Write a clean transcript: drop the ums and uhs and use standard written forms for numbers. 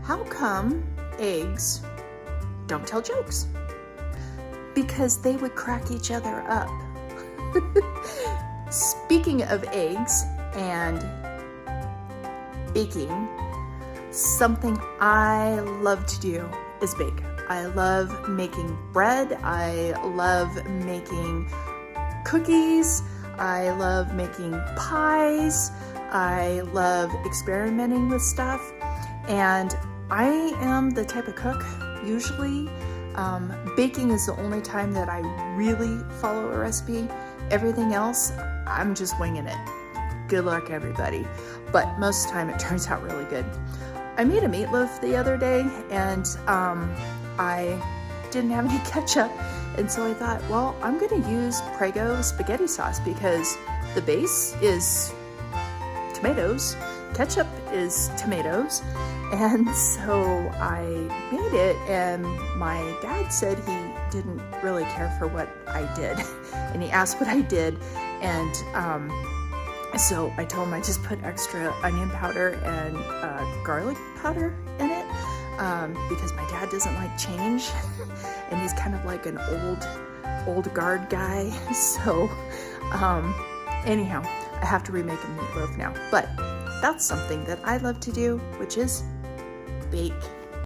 how come eggs don't tell jokes? Because they would crack each other up. Speaking of eggs and baking, something I love to do is bake. I love making bread. I love making cookies. I love making pies. I love experimenting with stuff. And I am the type of cook, usually, baking is the only time that I really follow a recipe. Everything else, I'm just winging it. Good luck, everybody. But most of the time it turns out really good. I made a meatloaf the other day, and I didn't have any ketchup, and so I thought, well, I'm gonna use Prego spaghetti sauce because the base is tomatoes, ketchup is tomatoes, and so I made it, and my dad said he didn't really care for what I did, and he asked what I did, and so I told him I just put extra onion powder and garlic powder in it, because my dad doesn't like change, and he's kind of like an old guard guy, so anyhow, I have to remake a meatloaf now, but that's something that I love to do, which is bake.